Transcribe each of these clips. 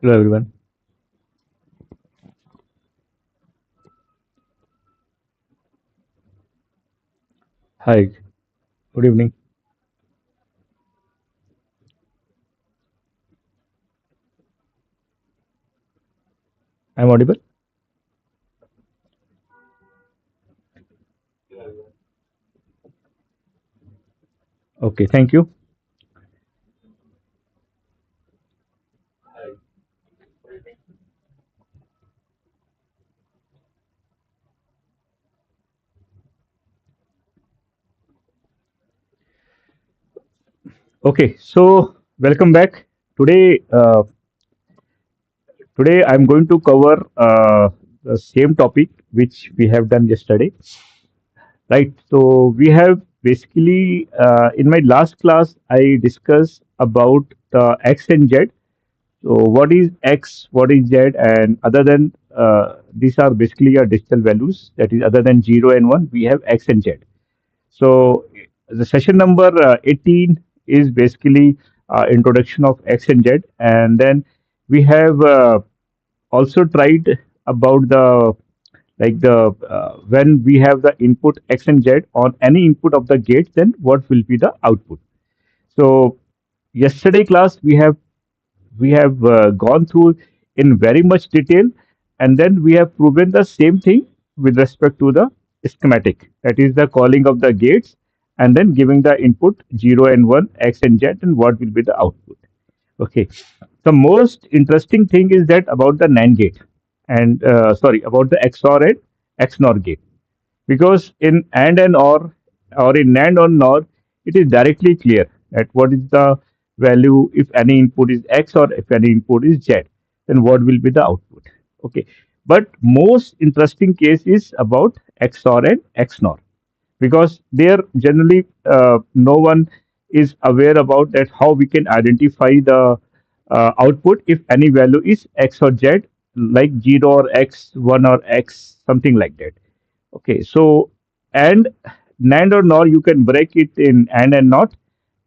Hello everyone. Hi. Good evening. I'm audible? Okay, thank you. Okay, so welcome back. Today I'm going to cover the same topic which we have done yesterday, right? So we have basically in my last class I discussed about the X and Z. So what is X, what is Z, and other than these are basically your digital values. That is, other than 0 and 1, we have X and Z. So the session number 18 is basically introduction of X and Z, and then we have also tried about the when we have the input X and Z on any input of the gate, then what will be the output. So yesterday class we have gone through in very much detail, and then we have proven the same thing with respect to the schematic, that is the calling of the gates and then giving the input 0 and 1 X and Z, and what will be the output. Okay, the most interesting thing is that about the NAND gate, and sorry, about the XOR and XNOR gate, because in and or in NAND or NOR, it is directly clear that what is the value if any input is X or if any input is Z, then what will be the output. Okay, but most interesting case is about XOR and XNOR, because there generally no one is aware about that how we can identify the output if any value is X or Z, like 0 or X, 1 or X, something like that. Okay, so and NAND or NOR you can break it in and not,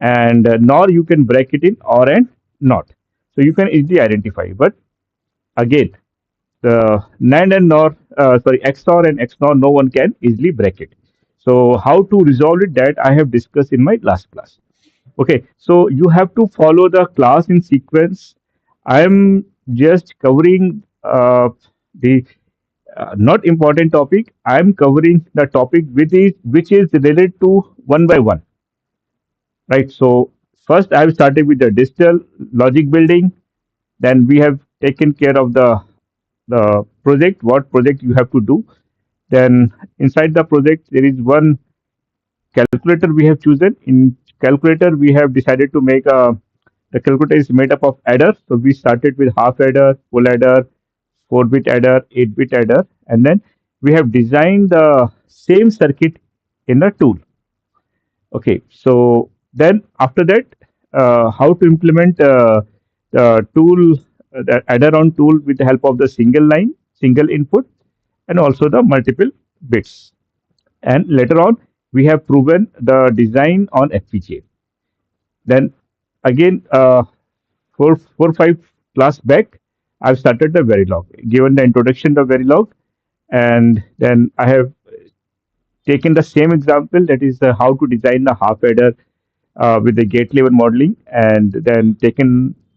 and NOR you can break it in or and not. So you can easily identify. But again, the NAND and NOR, sorry, XOR and XNOR, no one can easily break it. So how to resolve it, that I have discussed in my last class. Okay, so you have to follow the class in sequence. I am just covering the not important topic. I am covering the topic which is related to one by one, right? So first I have started with the digital logic building. Then we have taken care of the project, what project you have to do. Then inside the project there is one calculator we have chosen. In calculator we have decided to make a, the calculator is made up of adders. So we started with half adder, full adder, 4-bit adder, 8-bit adder, and then we have designed the same circuit in the tool. Okay, so then after that, how to implement the tool, the adder on tool with the help of the single line, single input, and also the multiple bits. And later on, we have proven the design on FPGA. Then again, 5 class back, I've started the Verilog, given the introduction to Verilog, and then I have taken the same example, that is how to design the half adder with the gate level modeling, and then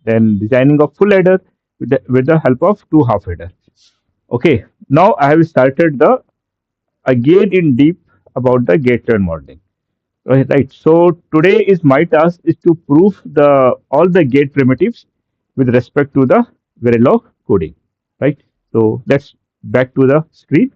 designing a full adder with the help of two half adder. Okay, now I have started the again in deep about the gate level modeling. Right. So today is my task is to prove the all the gate primitives with respect to the Verilog coding. Right. So let's back to the screen.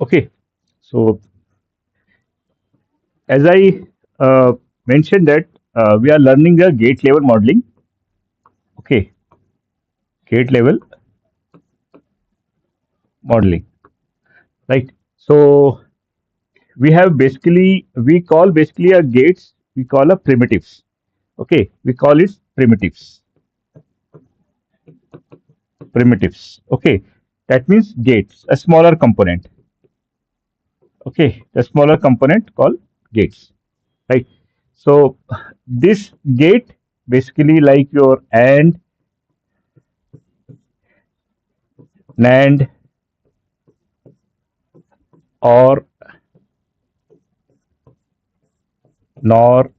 Okay. So as I mentioned that we are learning the gate level modeling. Okay, gate level modeling, right? So we have basically, we call basically a gates, we call a primitives. Okay, we call it primitives. Primitives. Okay, that means gates, a smaller component. Okay, the smaller component called gates, right? So this gate basically like your AND, NAND, or NOR,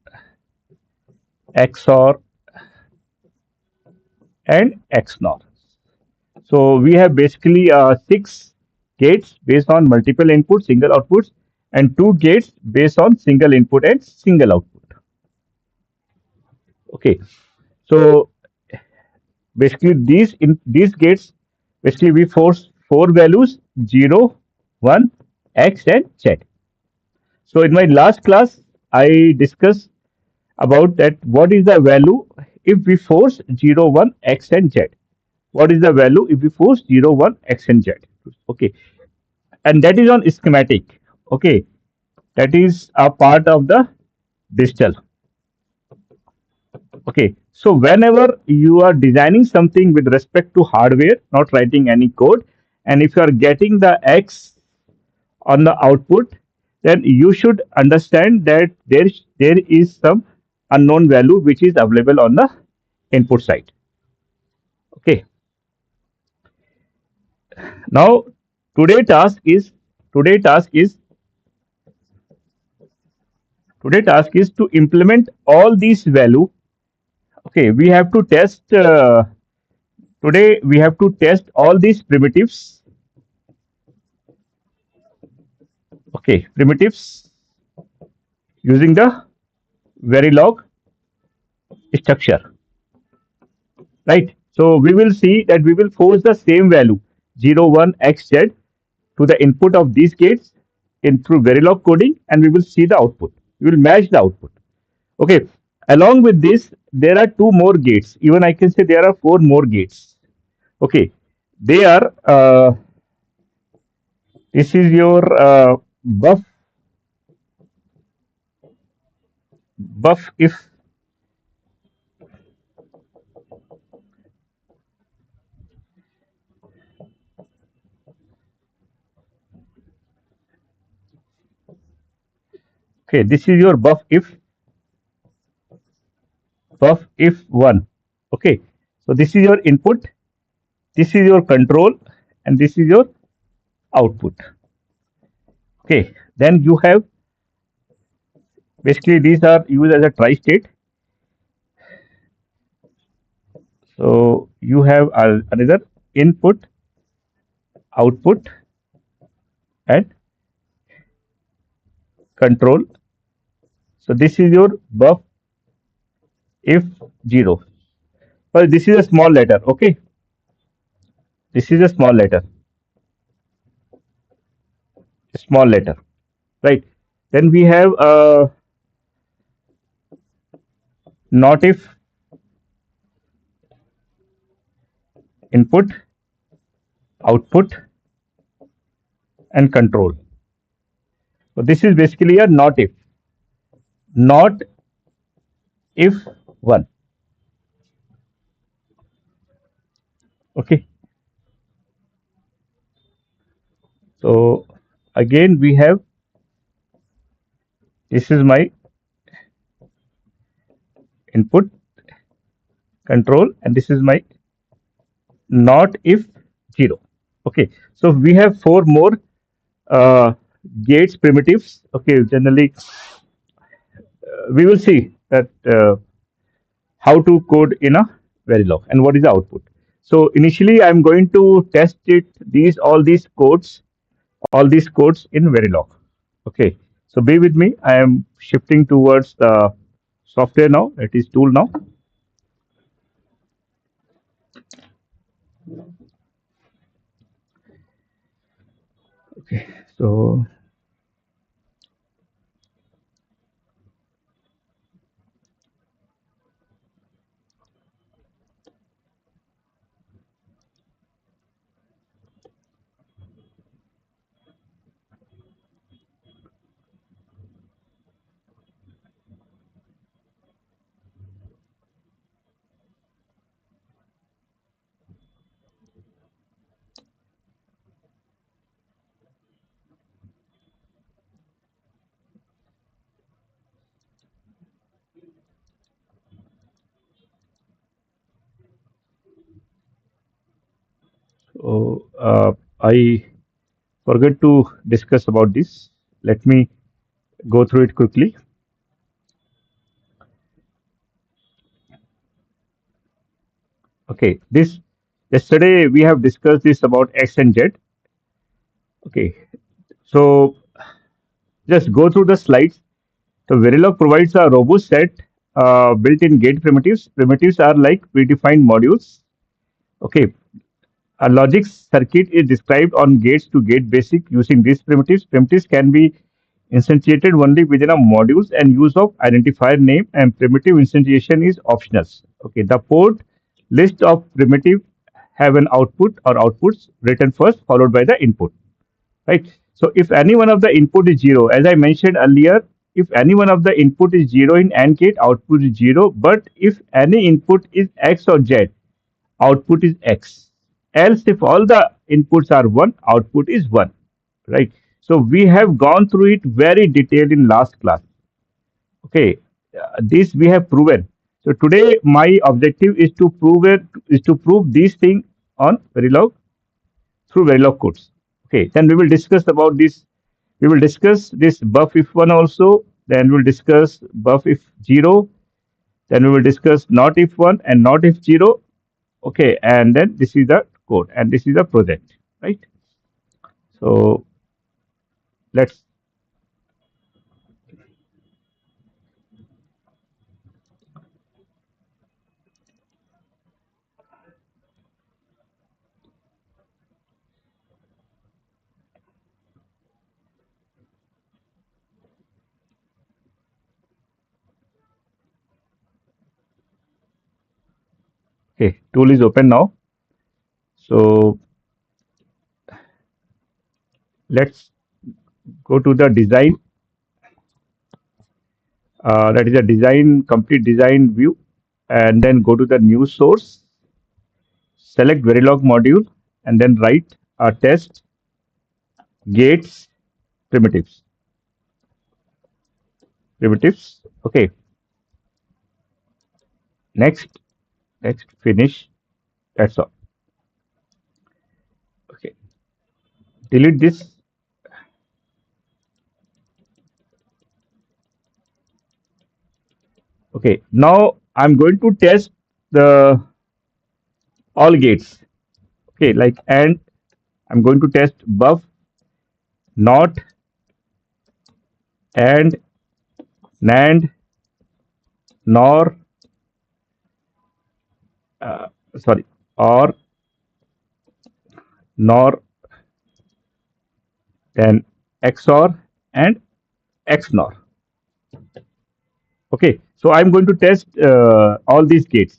XOR, and XNOR. So we have basically six gates based on multiple inputs, single outputs, and two gates based on single input and single output. Okay, so basically these gates basically we force four values 0, 1, X, and Z. So in my last class, I discussed about that what is the value if we force 0, 1, X, and Z. What is the value if we force 0, 1, X, and Z? Okay, and that is on schematic. Okay, that is a part of the digital. Okay, so whenever you are designing something with respect to hardware, not writing any code, and if you are getting the X on the output, then you should understand that there is some unknown value which is available on the input side. Okay, now today task is today task is today task is to implement all these value. Okay, we have to test today we have to test all these primitives. Okay, primitives using the Verilog structure, right? So we will see that we will force the same value 0, 1, X, Z to the input of these gates in through Verilog coding, and we will see the output. We will match the output. Okay. Along with this, there are two more gates. Even I can say there are four more gates. Okay. They are this is your buff if. Okay, this is your buff if one. Okay, so this is your input, this is your control, and this is your output. Okay, then you have basically these are used as a tri-state. So you have another input, output, and control. So this is your buff if 0. Well, this is a small letter. Okay, this is a small letter, right? Then we have not if input, output, and control. So this is basically a not if one. Okay. So again we have this is my input, control, and this is my not if 0. Okay. So we have four more uh, gates primitives. Okay. Generally, we will see that how to code in a Verilog and what is the output. So initially, I'm going to test it all these codes in Verilog. Okay, so be with me. I am shifting towards the software now. That is tool now. Okay, so I forgot to discuss about this. Let me go through it quickly. Okay, this yesterday we have discussed this about X and Z. Okay, so just go through the slides. So Verilog provides a robust set built-in gate primitives. Primitives are like predefined modules. Okay, a logic circuit is described on gates to gate basic using these primitives. Primitives can be instantiated only within a modules and use of identifier name and primitive instantiation is optional. Okay, the port list of primitive have an output or outputs written first followed by the input, right? So if any one of the input is 0, as I mentioned earlier, if any one of the input is 0 in AND gate, output is 0. But if any input is X or Z, output is X. Else, if all the inputs are 1, output is 1, right? So we have gone through it very detailed in last class. Okay, this we have proven. So today my objective is to prove these things on Verilog through Verilog codes. Okay, then we will discuss about this. We will discuss this buff if one also. Then we'll discuss buff if 0. Then we will discuss not if one and not if 0. Okay, and then this is the code and this is the project, right? So let's okay. Tool is open now. So let's go to the design. That is a design complete design view, and then go to the new source. Select Verilog module, and then write a test gates primitives. Primitives. Okay. Next. Next. Finish. That's all. Okay. Delete this. Okay. Now I'm going to test the all gates. Okay. Like and I'm going to test buff, not, and, NAND, nor, uh, sorry, or, nor, then XOR and XNOR. Okay, so I'm going to test all these gates.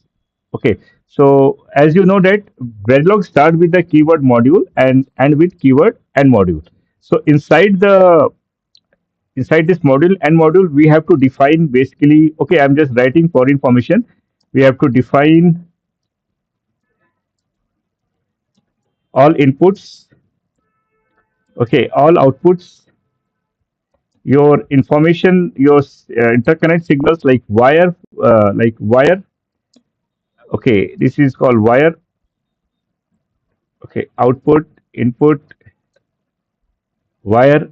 Okay, so as you know that Verilog start with the keyword module and with keyword and module. So inside this module and module we have to define basically. Okay, I'm just writing for information. We have to define all inputs. Okay, all outputs, your information, your interconnect signals like wire. Okay, this is called wire. Okay, output, input, wire.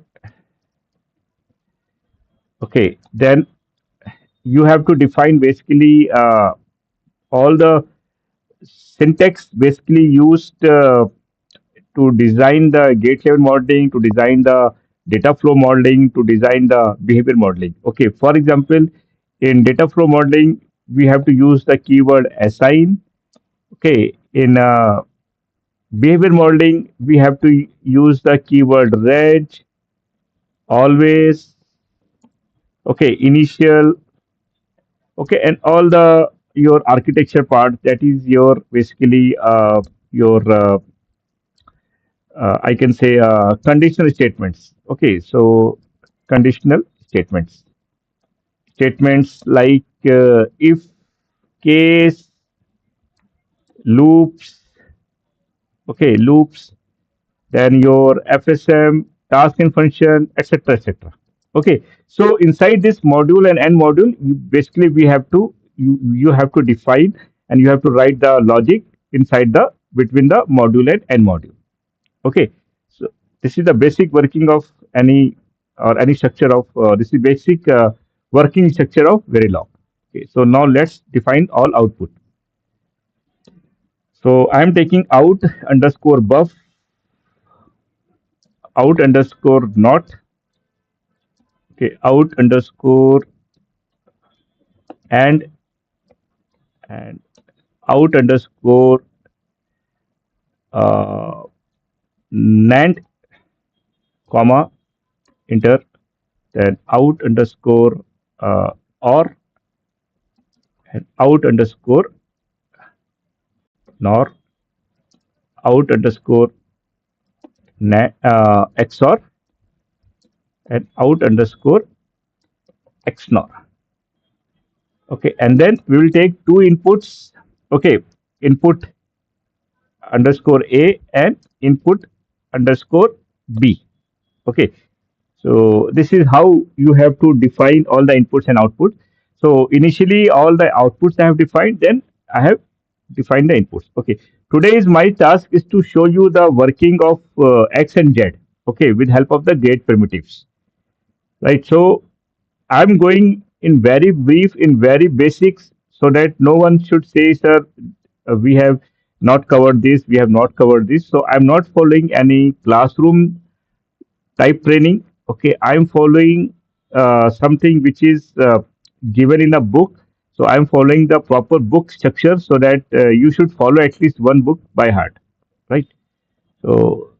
Okay, then you have to define basically all the syntax basically used to design the gate level modeling, to design the data flow modeling, to design the behavior modeling. Okay, for example, in data flow modeling, we have to use the keyword assign. Okay, in behavior modeling, we have to use the keyword reg, always. Okay, initial. Okay, and all the your architecture part, that is your basically your I can say conditional statements. Okay, so conditional statements. Statements like if, case, loops. Okay, loops. Then your FSM, task and function, etc., etc. Okay, so inside this module and end module, basically we have to you have to define and you have to write the logic inside the between the module and end module. Okay, so this is the basic working of any or any structure of this is basic working structure of Verilog. Okay, so now let's define all output. So I am taking out underscore buff, out underscore not, okay, out underscore and and out underscore uh, NAND comma enter, then out underscore or and out underscore nor, out underscore XOR and out underscore XNOR. Okay, and then we will take two inputs. Okay, input underscore A and input underscore B. Okay, so this is how you have to define all the inputs and outputs. So initially all the outputs I have defined, then I have defined the inputs. Okay, today's my task is to show you the working of X and Z. Okay, with help of the gate primitives. Right. So I'm going in very brief, in very basics, so that no one should say, sir, we have not covered this, we have not covered this. So I'm not following any classroom type training. Okay, I'm following something which is given in a book. So I'm following the proper book structure so that you should follow at least one book by heart. Right. So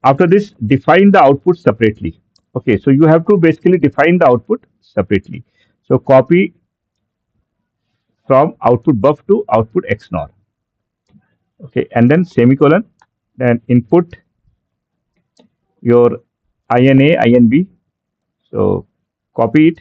after this, define the output separately. Okay, so you have to basically define the output separately. So copy from output buff to output XNOR. Okay, and then semicolon, then input your INA, INB. So copy it,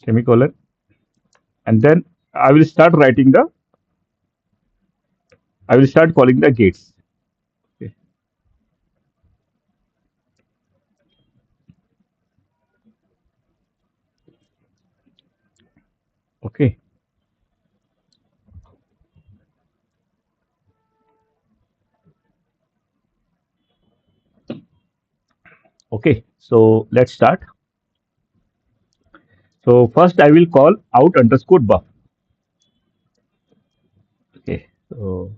semicolon, and then I will start writing the, I will start calling the gates. Okay, okay, okay. So let's start. So first I will call out underscore buff. Okay, so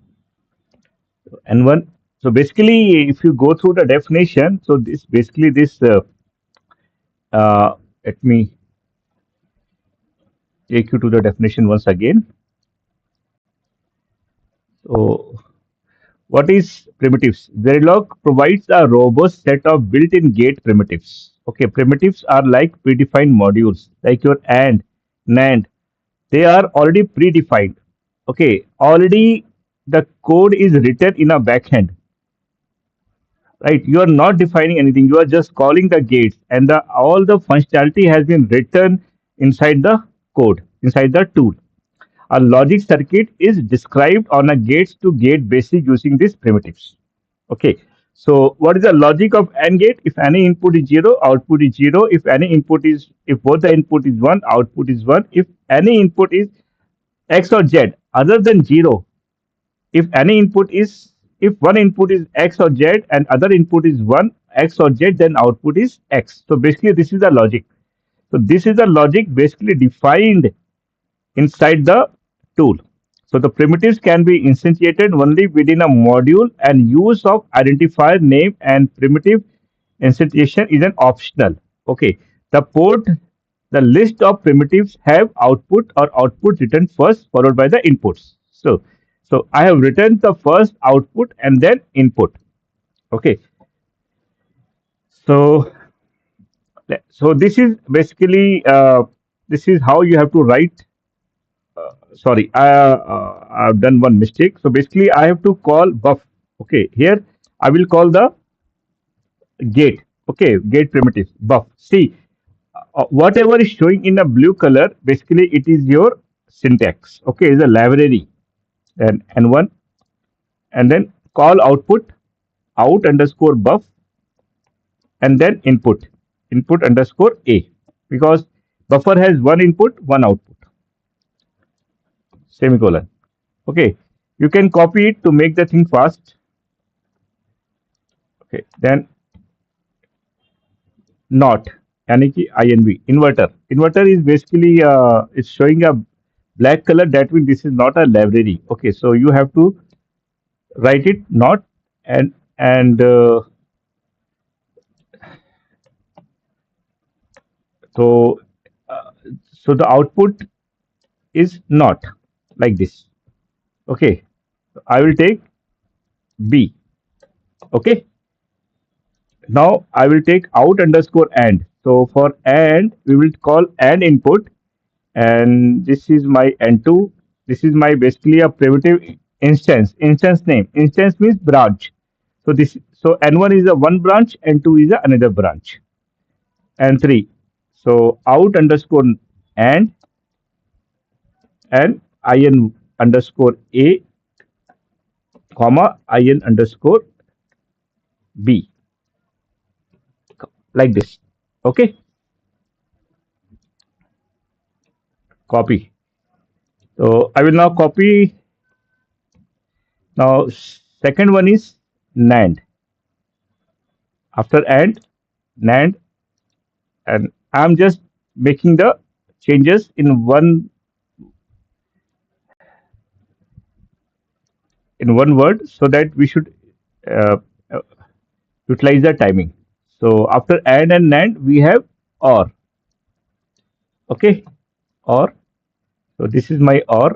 N1. So basically, if you go through the definition, so this basically this let me take you to the definition once again. So what is primitives? Verilog provides a robust set of built-in gate primitives. Okay, primitives are like predefined modules, like your AND, NAND. They are already predefined. Okay, already the code is written in a backend, right? You are not defining anything. You are just calling the gates, and the all the functionality has been written inside the code, inside the tool. A logic circuit is described on a gates to gate basis using these primitives. Okay. So what is the logic of AND gate? If any input is 0, output is 0. If any input is, if both the input is 1, output is 1. If any input is X or Z other than 0, if any input is, if one input is X or Z and other input is 1, X or Z, then output is X. So basically this is the logic. So this is the logic basically defined inside the tool. So the primitives can be instantiated only within a module, and use of identifier name and primitive instantiation is an optional. Okay. The port, the list of primitives have output or output written first followed by the inputs. So I have written the first output and then input. Okay. So so this is basically this is how you have to write. Sorry, I've done one mistake. So basically, I have to call buff. Okay, here I will call the gate. Okay, gate primitive buff. See, Whatever is showing in a blue color, basically it is your syntax. Okay, is a library. Then n1, and then call output out underscore buff, and then input underscore a, because buffer has one input, one output, semicolon. Okay, you can copy it to make the thing fast. Okay, then not, यानी कि INV, inverter is basically it's showing a black color. That means this is not a library. Okay, so you have to write it not, and so uh, so the output is not like this. Okay, I will take B. Okay, now I will take out underscore and. So for and, we will call and input, and this is my n2. This is my basically a primitive instance name. Instance means branch. So n1 is a one branch, n2 is a another branch, n3. So out underscore and in underscore a, comma in underscore b, like this. Okay, copy. So I will now copy. Now second one is NAND. After NAND, and I'm just making the changes in one word, so that we should uh, uh, utilize the timing. So after and NAND, we have OR. Okay, OR. So this is my OR.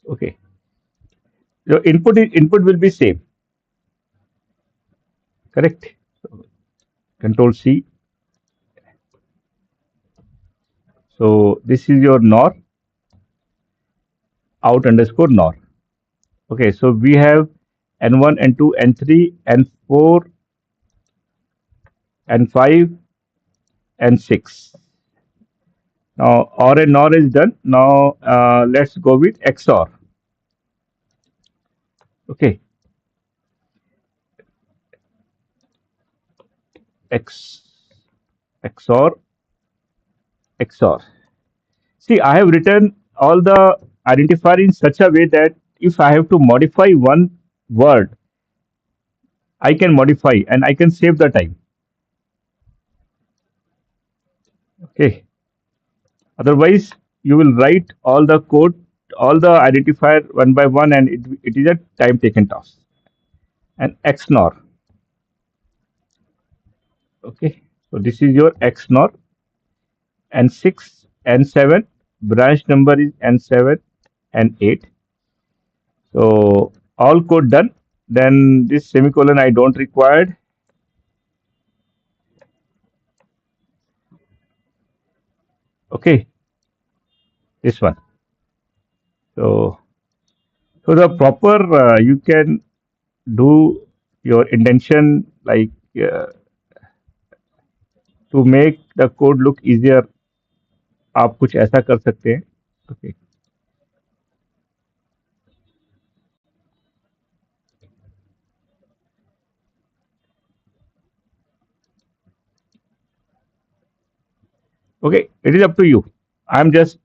Okay, your input will be same, correct? So, Control C. So this is your NOR, out underscore NOR. Okay, so we have N1, N2, N3, N4, N5, N6. Now OR and NOR is done. Now let's go with XOR. Okay, X XOR XOR. See, I have written all the identifier in such a way that if I have to modify one word, I can modify and I can save the time. Okay. Otherwise, you will write all the code, all the identifier one by one, and it is a time taken task. And XNOR. Okay. So this is your XNOR. N6, N7, branch number is N7 and 8. So all code done. Then this semicolon I don't require. Okay, this one. So the proper you can do your intention, like to make the code look easier. आप कुछ ऐसा कर सकते हैं. Okay. Okay, it is up to you. I'm just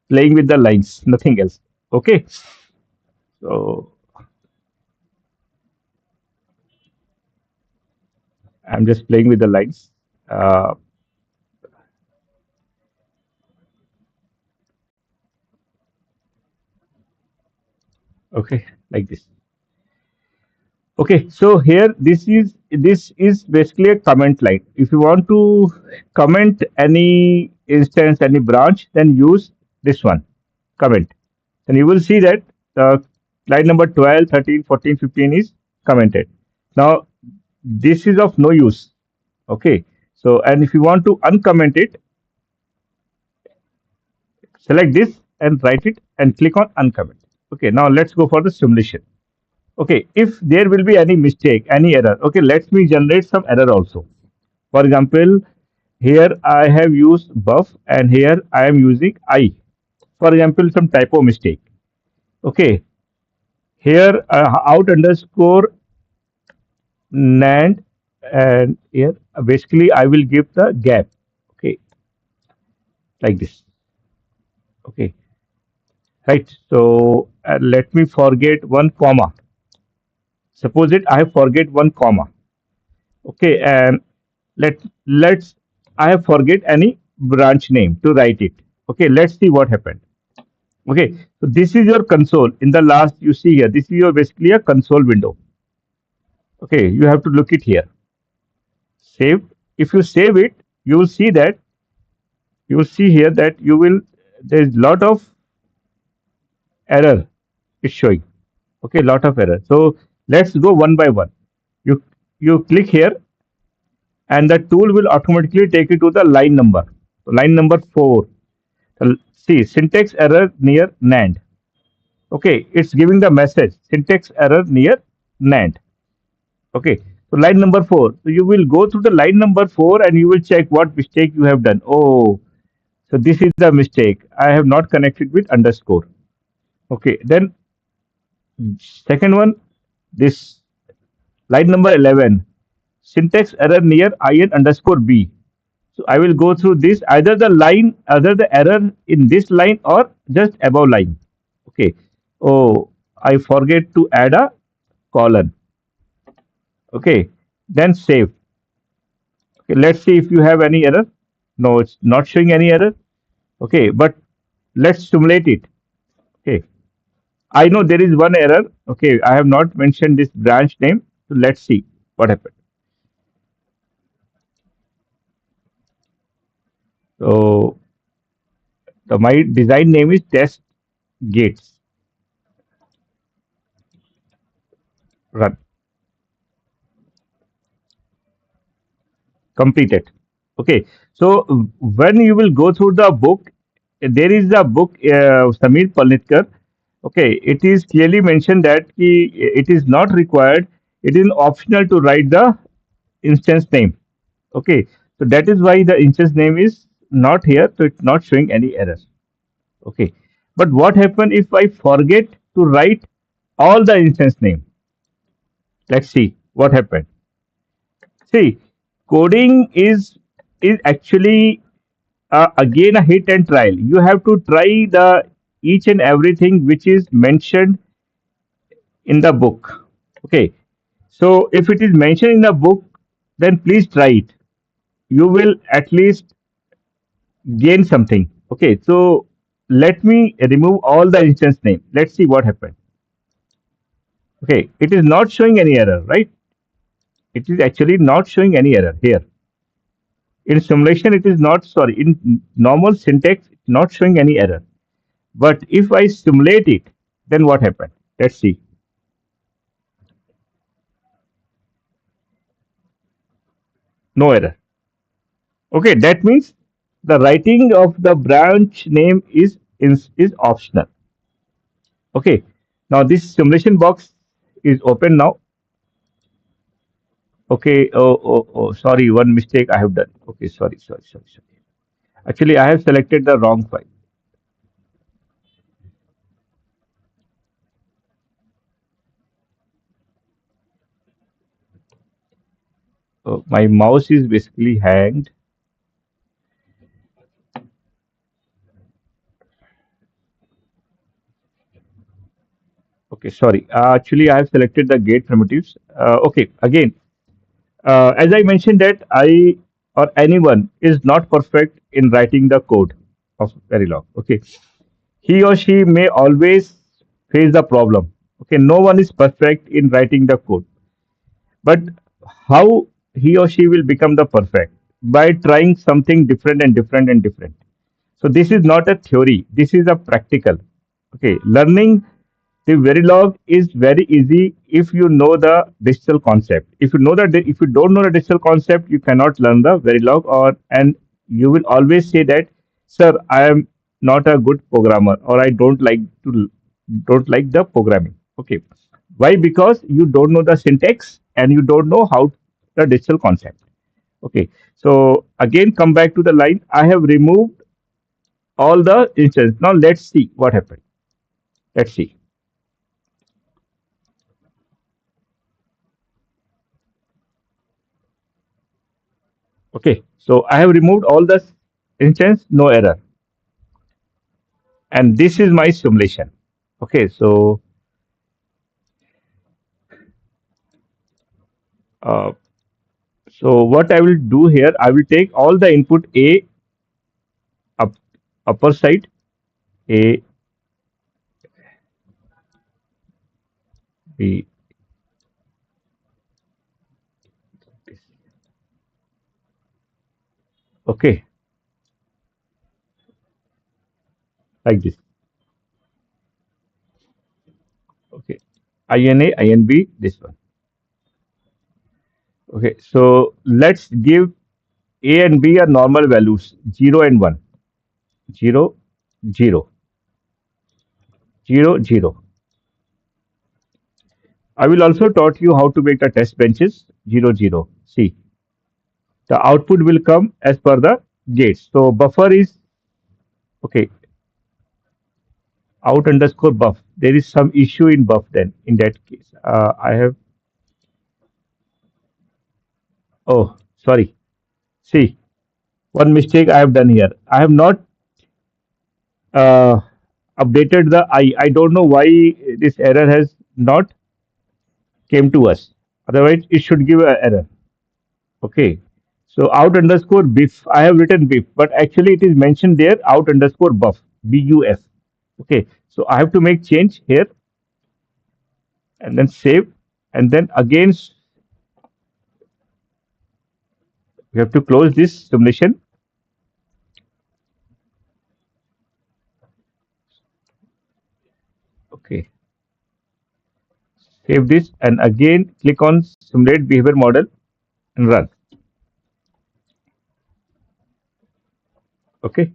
playing with the lines, nothing else. Okay. So I'm just playing with the lines. Okay, like this. Okay, so here this is basically a comment line. If you want to comment any instance, any branch, then use this one, comment. And you will see that line number 12, 13, 14, 15 is commented. Now this is of no use. Okay, so and if you want to uncomment it, select this and write it and click on uncomment. Okay, now let's go for the simulation. Okay, if there will be any mistake, any error, okay, let me generate some error also. For example, here I have used buff and here I am using I. For example, some typo mistake. Okay, here out underscore NAND, and here basically I will give the gap. Okay, like this. Okay, right. So let me forget one comma. Suppose it I forget one comma. Okay, and let's I have forget any branch name to write it. Okay, let's see what happened. Okay, so this is your console. In the last, you see here, this is your basically a console window. Okay, you have to look it here. Save. If you save it, you will see that you will see here that you will there is lot of error is showing. Okay, lot of error. So let's go one by one. You click here, and the tool will automatically take you to the line number. So line number 4. See, syntax error near NAND. Okay, it's giving the message syntax error near NAND. Okay, so line number 4. So you will go through the line number 4 and you will check what mistake you have done. Oh, so this is the mistake. I have not connected with underscore. Okay, then second one, this line number 11, syntax error near in underscore b. So I will go through this, either the error in this line or just above line. Okay. Oh, I forget to add a colon. Okay. Then save. Okay. Let's see if you have any error. No, it's not showing any error. Okay. But let's simulate it. Okay. I know there is one error. Okay. I have not mentioned this branch name. So let's see what happened. So my design name is test gates. Run. Completed. Okay, so when you will go through the book, there is a book, Samir Palnitkar. Okay, it is clearly mentioned that it is not required. It is optional to write the instance name. Okay, so that is why the instance name is not here. So it's not showing any error. Okay, but what happen if I forget to write all the instance name? Let's see what happened. See, coding is actually again a hit and trial. You have to try the each and everything which is mentioned in the book. Okay, so if it is mentioned in the book, then please try it. You will at least gain something. Okay, so let me remove all the instance name. Let's see what happened. Okay, it is not showing any error, right? It is actually not showing any error here. In simulation, it is not, sorry, in normal syntax, it's not showing any error. But if I simulate it, then what happened? Let's see. No error. Okay, that means the writing of the branch name is optional. Okay, now this simulation box is open now. Okay, sorry, one mistake I have done. Okay, sorry. Actually, I have selected the wrong file. My mouse is basically hanged. Okay, sorry. Actually, I have selected the gate primitives. Okay, again, as I mentioned that I or anyone is not perfect in writing the code of Verilog. Okay, he or she may always face the problem. Okay, no one is perfect in writing the code, but how he or she will become the perfect by trying something different and different and different. So this is not a theory. This is a practical. Okay, learning the Verilog is very easy if you know the digital concept. If you know that, if you don't know the digital concept, you cannot learn the Verilog, or and you will always say that, sir, I am not a good programmer, or I don't like the programming. Okay, why? Because you don't know the syntax and you don't know how the digital concept. Okay, so again come back to the line. I have removed all the instances. Now let's see what happened. Let's see. Okay, so I have removed all the instance, no error, and this is my simulation. Okay, uh, so what I will do here, I will take all the input A up, upper side A B. Okay, like this. Okay, INA INB this one. Okay, so let's give A and B are normal values 0 and 1. 0 0 0 0. I will also taught you how to make the test benches 0 0. See, the output will come as per the gates. So buffer is okay. Out underscore buff. There is some issue in buff then. In that case, I have. Oh, sorry. See, one mistake I have done here. I have not uh, updated the I. I don't know why this error has not came to us. Otherwise, it should give an error. Okay. So out underscore biff. I have written biff, but actually it is mentioned there out underscore buff. BUF. Okay. So I have to make change here and then save, and then again we have to close this simulation. Okay. Save this and again click on simulate behavior model and run. Okay.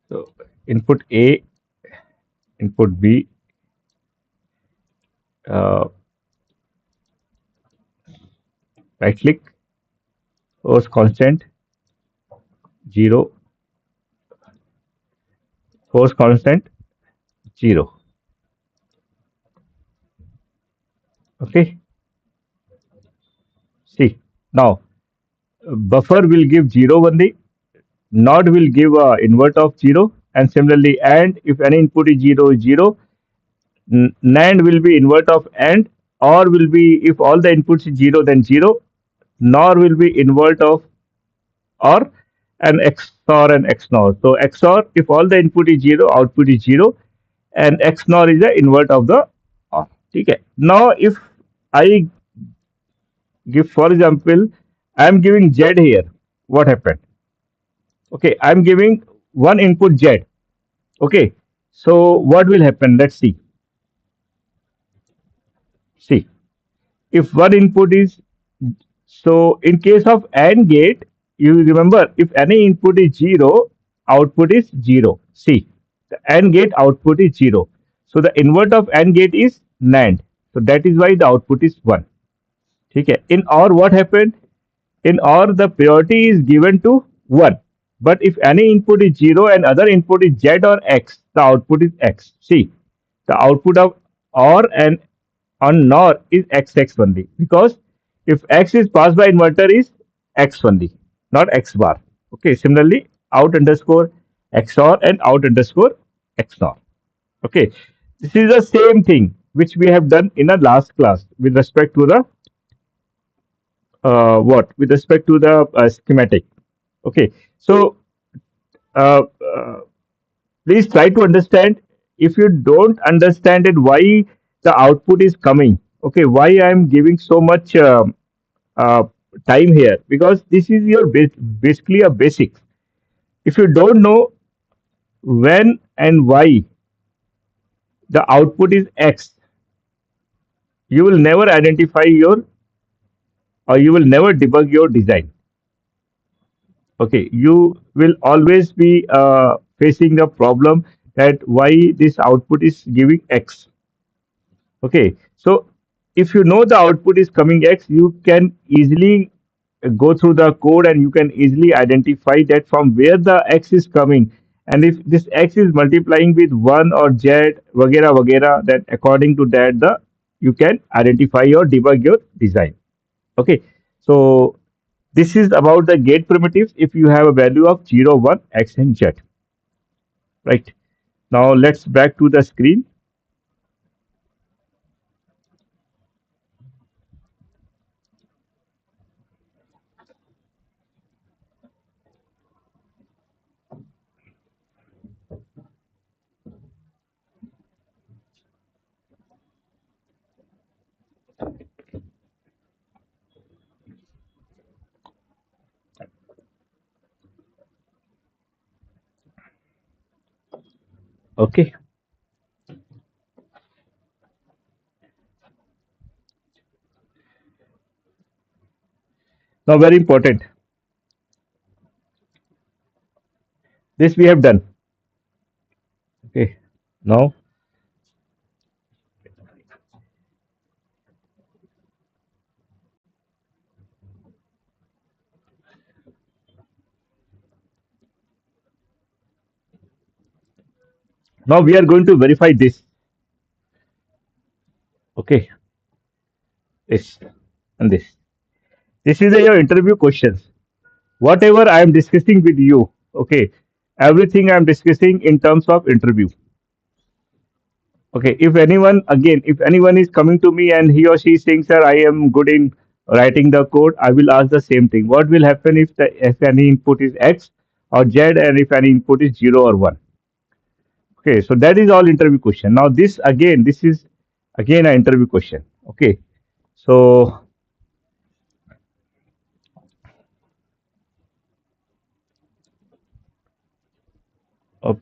So input A, input B, uh, right click, force constant 0, force constant 0. Okay. See now buffer will give 0 only, not will give a invert of 0, and similarly and if any input is 0 is 0, NAND will be invert of AND, or will be if all the inputs is 0 then 0, nor will be invert of or, and XOR and XNOR. So XOR if all the input is 0 output is 0, and XNOR is the invert of the OR. Okay. Now if I give, for example, I am giving Z here, what happened? Okay, I am giving one input Z. Okay, so what will happen? Let's see. See, if one input is, so in case of AND gate, you remember if any input is 0, output is 0. See, the AND gate output is 0. So the invert of AND gate is NAND. So that is why the output is 1. Okay. In OR, what happened? In OR, the priority is given to 1. But if any input is 0 and other input is Z or X, the output is X. See, the output of OR and on NOR is XX only, because if X is passed by inverter is X only, not X bar. Okay, similarly, out underscore XOR and out underscore XNOR. Okay, this is the same thing which we have done in the last class with respect to the what? With respect to the schematic. Okay, so uh, uh, please try to understand. If you don't understand it, why the output is coming? Okay, why I am giving so much uh, time here? Because this is your basically a basic. If you don't know when and why the output is X, you will never identify your, or you will never debug your design. Okay, you will always be facing the problem that why this output is giving X. Okay, so if you know the output is coming X, you can easily go through the code and you can easily identify that from where the X is coming. And if this X is multiplying with 1 or Z, vagera, vagera, then according to that, the you can identify or debug your design. Okay, so this is about the gate primitives if you have a value of 0, 1, X, and Z. Right, now let's back to the screen. Okay, now very important. This we have done. Okay, now now we are going to verify this. Okay, this and this. This is your interview questions. Whatever I am discussing with you, okay, everything I am discussing in terms of interview. Okay, if anyone is coming to me and he or she is saying, sir, I am good in writing the code, I will ask the same thing. What will happen if any input is X or Z and if any input is 0 or 1? Okay, so that is all interview question. Now this is again an interview question. Okay, so uh,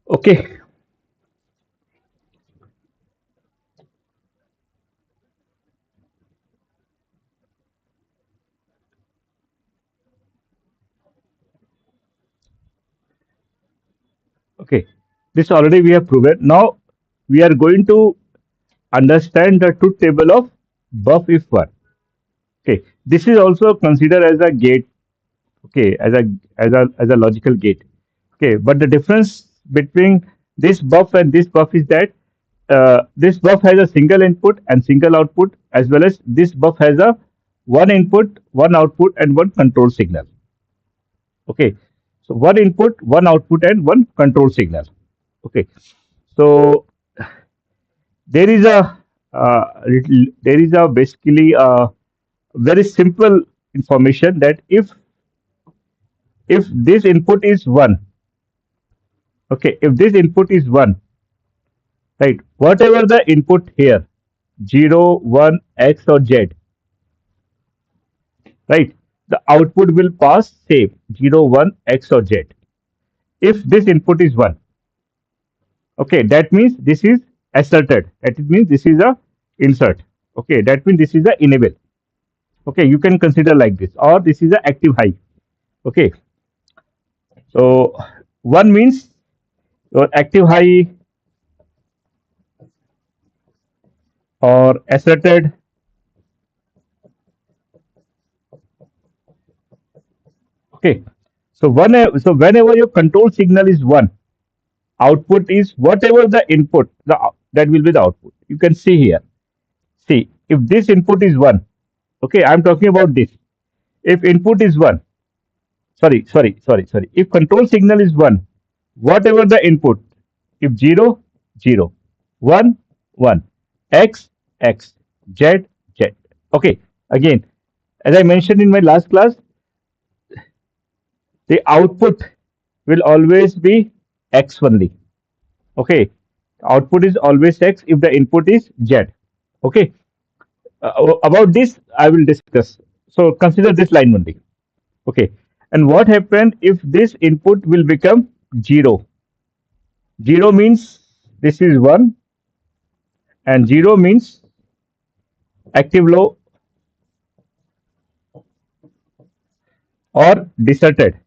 okay, okay. This already we have proven. Now we are going to understand the truth table of buff if one. Okay, this is also considered as a gate. Okay, as a logical gate. Okay, but the difference between this buff and this buff is that this buff has a single input and single output, as well as this buff has a one input, one output, and one control signal. Okay, so one input, one output, and one control signal. Okay, so there is a there is a basically a very simple information that if this input is one, okay, if this input is one, right, whatever the input here, 0, 1, X or Z, right, the output will pass same 0, 1, X or Z. If this input is 1, okay, that means this is asserted. That means this is a insert. Okay, that means this is a enable. Okay, you can consider like this, or this is a active high. Okay, so 1 means your active high or asserted. Okay, so whenever your control signal is 1, output is whatever the input, that will be the output. You can see here. See, if this input is 1, okay, I'm talking about this. If input is 1, sorry. If control signal is 1, whatever the input, if 0, 0, 1, 1, X, X, Z, Z. Okay, again, as I mentioned in my last class, the output will always be X only. Okay, output is always X if the input is Z. Okay, about this I will discuss. So consider this line only. Okay, and what happened if this input will become 0? 0 means this is 1, and 0 means active low or deserted.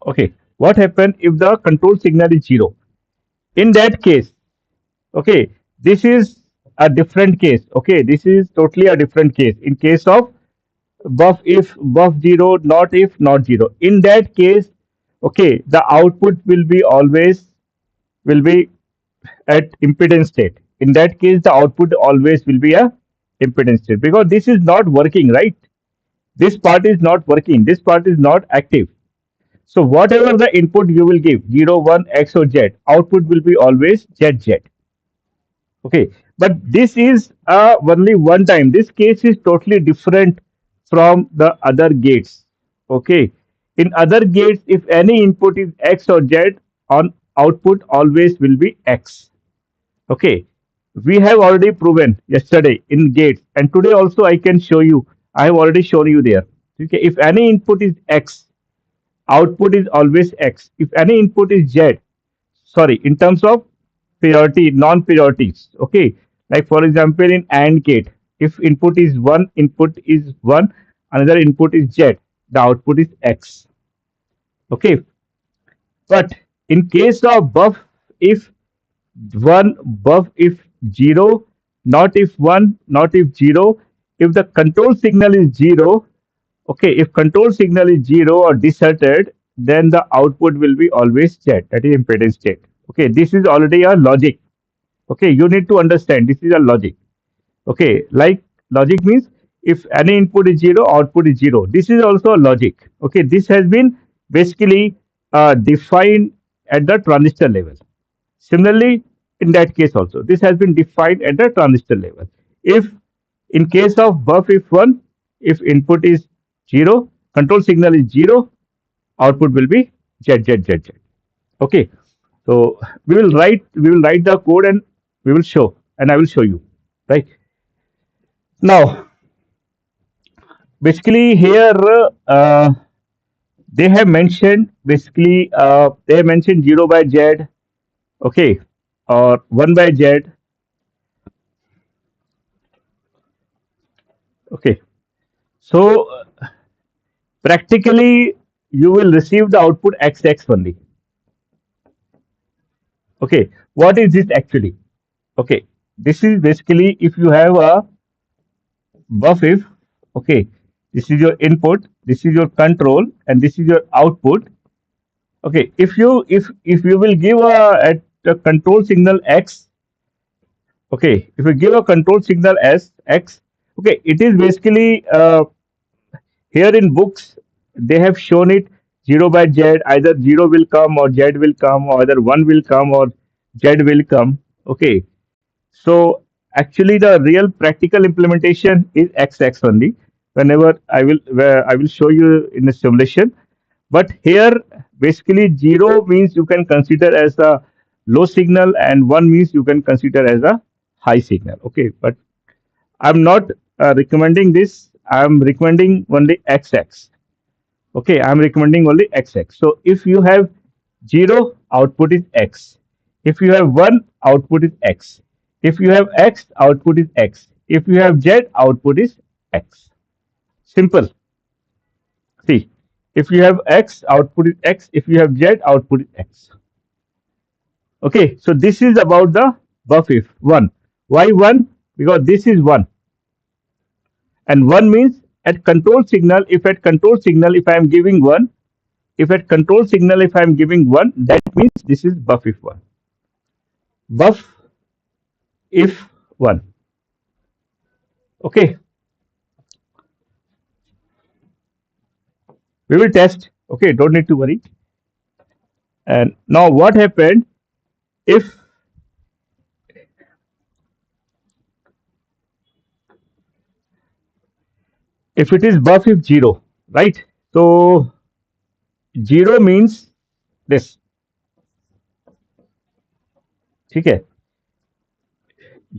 Okay, what happens if the control signal is 0? In that case, okay, this is a different case. Okay, this is totally a different case. In case of buff if, buff 0, not if, not 0. In that case, okay, the output will be at impedance state. In that case, the output always will be a impedance state, because this is not working, right? This part is not working. This part is not active. So whatever the input you will give, 0, 1, X or Z, output will be always Z, Z. Okay, but this is only one time. This case is totally different from the other gates. Okay, in other gates, if any input is X or Z, on output always will be X. Okay, we have already proven yesterday in gates, and today also I can show you. I have already shown you there. Okay, if any input is X, output is always X. If any input is Z, sorry, in terms of priority, non-priorities. Okay, like for example in AND gate, if input is 1, input is 1, another input is Z, the output is X. Okay, but in case of buff if 1, buff if 0, not if 1, not if 0, if the control signal is 0, okay, if control signal is 0 or deserted, then the output will be always Z, that is impedance state. Okay, this is already a logic. Okay, you need to understand this is a logic. Okay, like logic means if any input is 0, output is 0. This is also a logic. Okay, this has been basically defined at the transistor level. Similarly, in that case also, this has been defined at the transistor level. If in case of buff if 1, if input is 0, control signal is 0, output will be Z, Z, Z, Z. Okay, so we will write the code, and we will show, and I will show you, right? Now, basically here they have mentioned, basically they have mentioned 0 by Z, okay, or 1 by Z. Okay, so practically you will receive the output XX only. Okay, what is this actually? Okay, this is basically if you have a buff if, okay, this is your input, this is your control, and this is your output. Okay, if you will give at a control signal X, okay, if you give a control signal as X, okay, it is basically here in books they have shown it 0 by Z, either 0 will come or Z will come, or either 1 will come or Z will come. Okay, so actually the real practical implementation is XX only. Whenever I will show you in the simulation. But here basically 0 means you can consider as a low signal, and 1 means you can consider as a high signal. Okay, but I'm not recommending this. I'm recommending only XX. Okay, I'm recommending only XX. So if you have 0, output is X. If you have 1, output is X. If you have X, output is X. If you have Z, output is X. Simple. See, if you have X, output is X. If you have Z, output is X. Okay, so this is about the buff if 1. Why 1? Because this is 1. And 1 means at control signal, if I am giving 1, if at control signal, if I am giving 1, that means this is buff if 1. Buff if 1. Okay, we will test. Okay, don't need to worry. And now what happened if it is buff if 0, right? So 0 means this. Okay,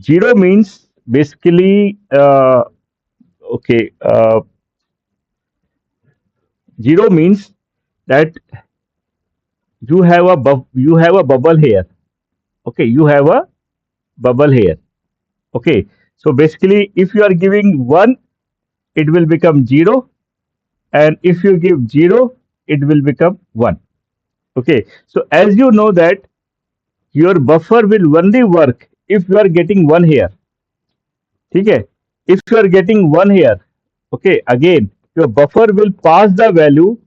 0 means basically okay. Zero means that you have a bubble here. Okay, you have a bubble here. Okay, so basically, if you are giving one, it will become zero, and if you give zero, it will become one. Okay, so as you know that your buffer will only work if you are getting one here. Okay, if you are getting one here, okay, again your buffer will pass the value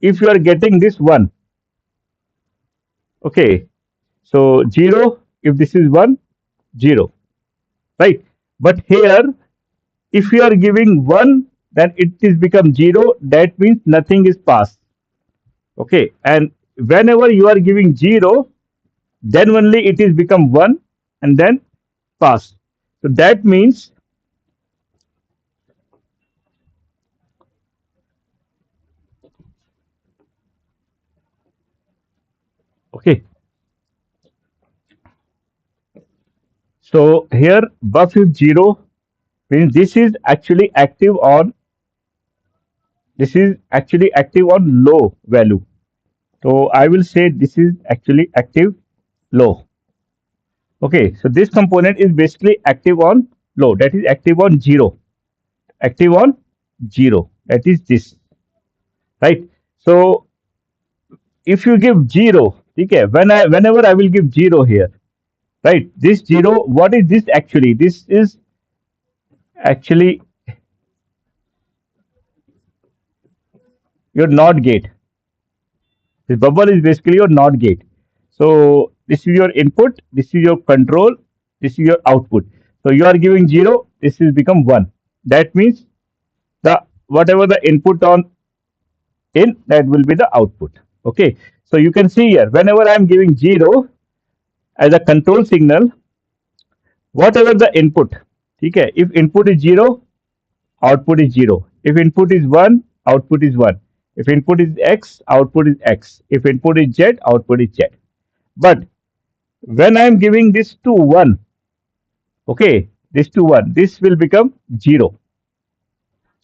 if you are getting this one. Okay, so 0 if this is 1, 0, right? But here if you are giving 1, then it is become 0, that means nothing is passed. Okay, and whenever you are giving 0, then only it is become 1 and then pass. So that means, okay, so here buff is 0 means this is actually active on low value. So I will say this is actually active low. Okay, so this component is basically active on low, that is active on 0, active on 0, that is this, right? So if you give 0, okay, whenever I will give 0 here, right, this 0, what is this actually? This is actually your NOT gate. This bubble is basically your NOT gate. So this is your input, this is your control, this is your output. So you are giving 0, this is become 1. That means the whatever the input on in, that will be the output. Okay, so you can see here whenever I am giving 0 as a control signal, whatever the input, okay, if input is 0, output is 0. If input is 1, output is 1. If input is x, output is x. If input is z, output is z. But when I am giving this to 1, okay, this to 1, this will become 0.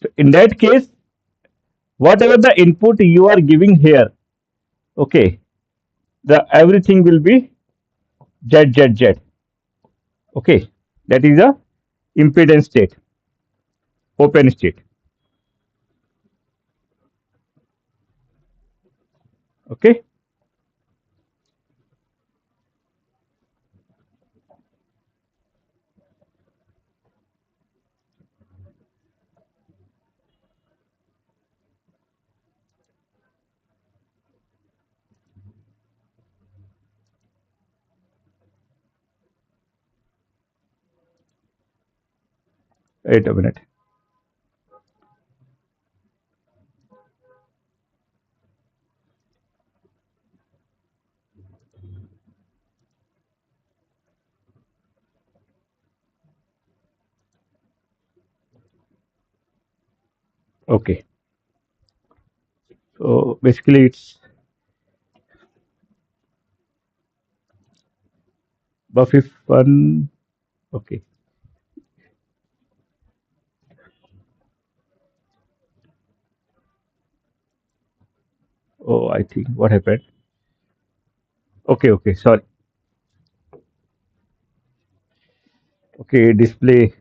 So in that case, whatever the input you are giving here, okay, the everything will be z z z. Okay, that is a impedance state, open state. Okay, wait a minute. Okay, so basically it's buff if 1. Okay, oh, I think what happened. Okay, okay, sorry. Okay, display.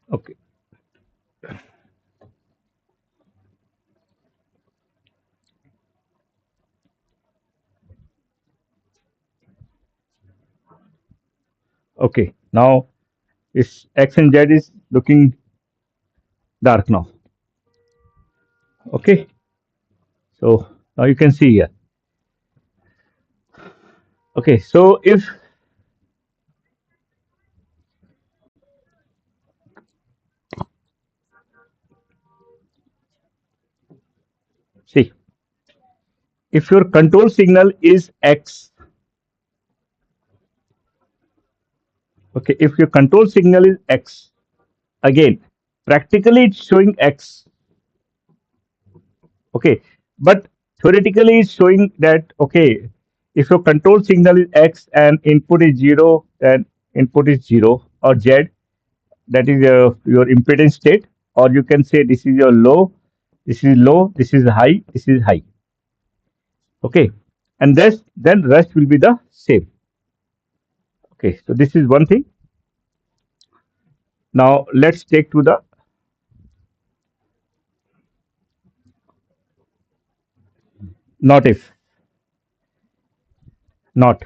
Okay, okay. Now this X and Z is looking dark now. Okay, so now you can see here. Okay, so if see if your control signal is X, okay, if your control signal is X, again, practically it's showing X, okay, but theoretically it's showing that, okay, if your control signal is X and input is 0, then input is 0, or Z, that is your impedance state, or you can say this is your low, this is low, this is high, this is high, okay, and this then rest will be the same. Okay, so this is one thing. Now let's take to the not if, not.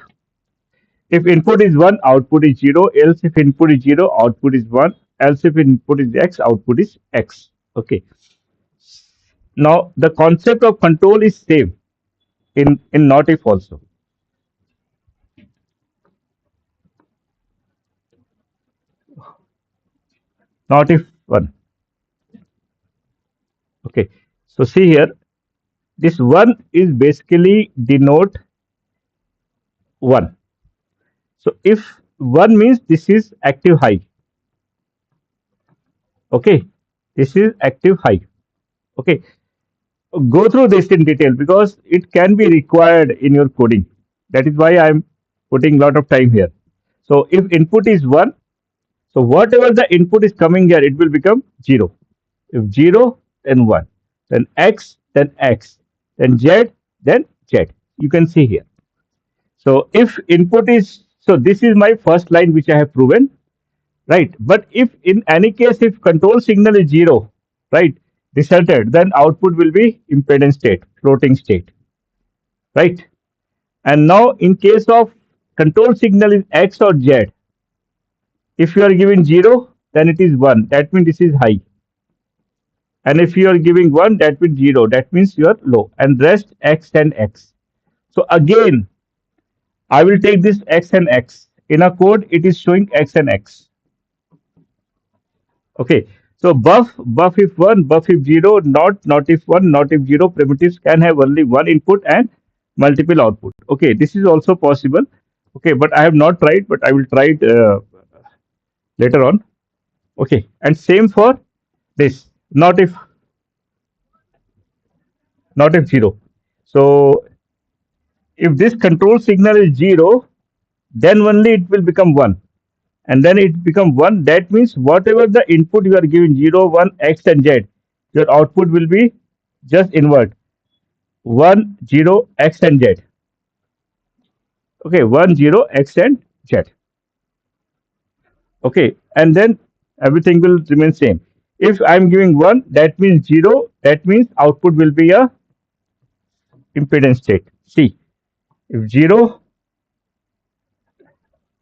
If input is 1, output is 0, else if input is 0, output is 1, else if input is X, output is X. Okay. Now the concept of control is same in not if also. Not if 1. Okay. So see here, this 1 is basically denote 1. So if 1 means this is active high. Okay. This is active high. Okay. Go through this in detail because it can be required in your coding. That is why I'm putting a lot of time here. So if input is 1, so whatever the input is coming here, it will become 0. If 0, then 1. Then X, then Z, then Z. You can see here. So if input is, so this is my first line which I have proven, right? But if in any case, if control signal is 0, right, deserted, then output will be impedance state, floating state, right? And now in case of control signal is X or Z, if you are giving 0, then it is 1. That means this is high. And if you are giving 1, that means 0. That means you are low. And rest X and X. So again, I will take this X and X. In a code, it is showing X and X. Okay. So buff if 1, buff if 0, not if 1, not if 0 primitives can have only one input and multiple output. Okay. This is also possible. Okay. But I have not tried, but I will try it later on. Okay. And same for this, not if, not if 0. So if this control signal is 0, then only it will become 1. And then it become 1. That means whatever the input you are giving 0, 1, X and Z, your output will be just invert 1, 0, X and Z. Okay, 1, 0, X and Z. Okay, and then everything will remain same. If I'm giving 1, that means 0, that means output will be a impedance state. See, if 0,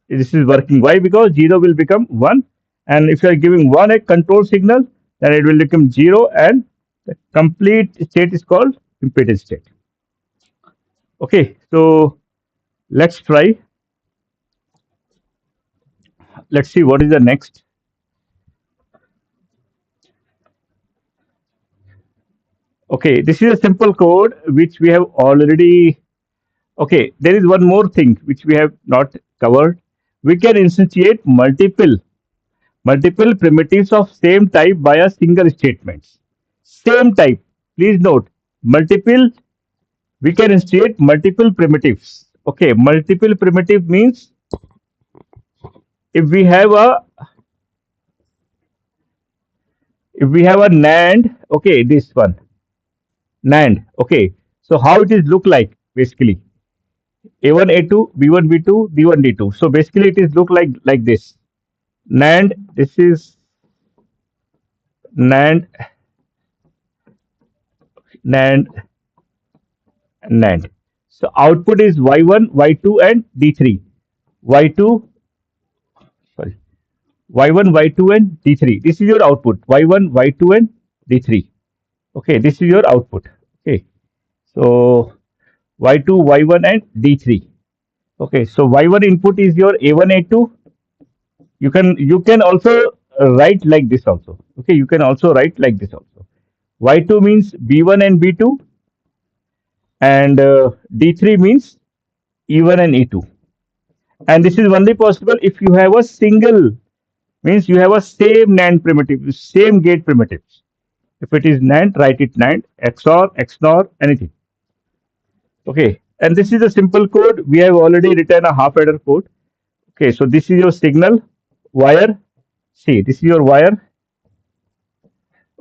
this is working. Why? Because 0 will become 1. And if you are giving 1 a control signal, then it will become 0 and the complete state is called impedance state. Okay, so let's try. Let's see what is the next. Okay, this is a simple code which we have already. Okay, there is one more thing which we have not covered. We can instantiate multiple primitives of same type by a single statements. Same type. Please note, multiple. We can instantiate multiple primitives. Okay, multiple primitive means if we have a NAND. Okay, this one NAND. Okay, so how it is look like basically A1 A2 B1 B2 D1 D2. So basically it is look like this. NAND. This is NAND, NAND, NAND. So output is Y1, Y2, and D3. Y2, sorry, Y1, Y2, and D3. This is your output. Y1, Y2, and D3. Okay, this is your output. Okay, so y2, y1, and d3. Okay, so y1 input is your a1, a2. You can also write like this also. Okay, you can also write like this also. Y2 means b1 and b2, and d3 means e1 and e2. And this is only possible if you have a single, means you have a same NAND primitive, same gate primitives. If it is NAND, write it NAND, XOR, XNOR, anything. Okay, and this is a simple code. We have already written a half adder code. Okay, so this is your signal wire. See, this is your wire.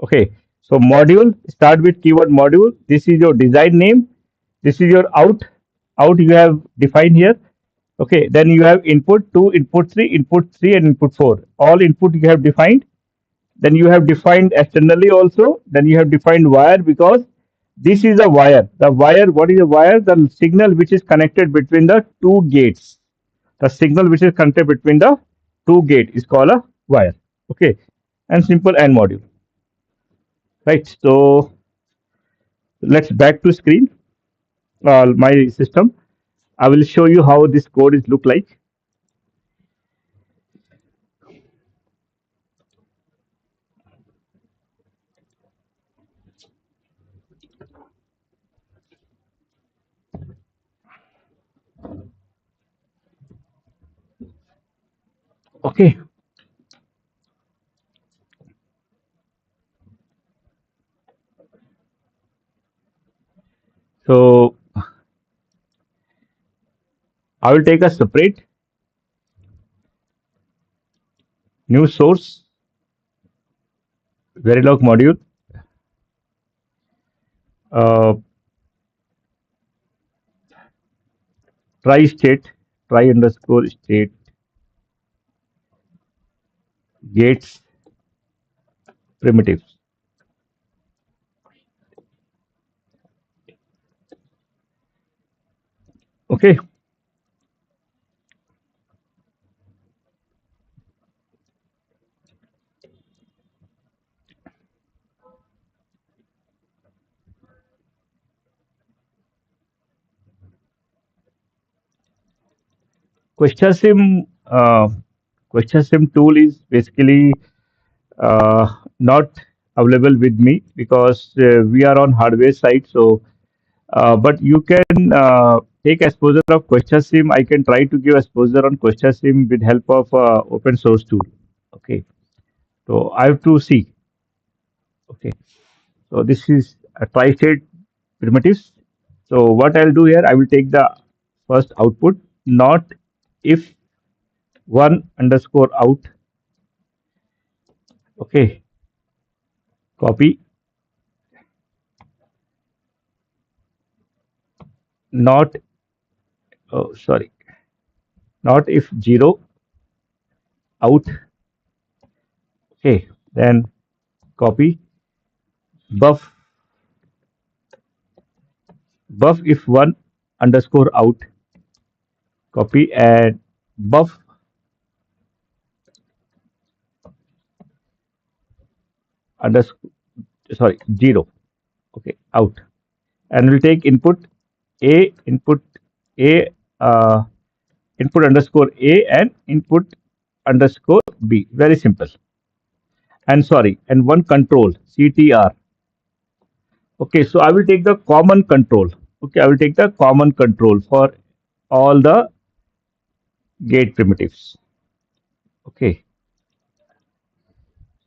Okay, so module, start with keyword module. This is your design name. This is your out. Out you have defined here. Okay, then you have input 2, input 3, and input 4. All input you have defined. Then you have defined externally also. Then you have defined wire, because this is a wire. The wire, what is a wire? The signal which is connected between the two gates. The signal which is connected between the two gate is called a wire. Okay, and simple AND module. Right. So let's back to screen. My system. I will show you how this code is look like. Okay. So I will take a separate new source Verilog module. Uh, try state, try underscore state gates primitives. Okay. QuestionSim QuestionSim tool is basically not available with me, because we are on hardware side. So, but you can take exposure of QuestionSim. I can try to give exposure on QuestionSim with help of open source tool. Okay. So I have to see. Okay. So this is a tri-state primitives. So what I'll do here, I will take the first output, not if one underscore out. Okay. Copy, not, oh, sorry, not if zero out. Okay. Then copy buff, buff if one underscore out. Copy and buff underscore, sorry, zero. Okay. Out. And we'll take input a, input a, input underscore a, and input underscore b. Very simple. And sorry, and one control ctr. Okay, so I will take the common control. Okay, I will take the common control for all the gate primitives. Okay,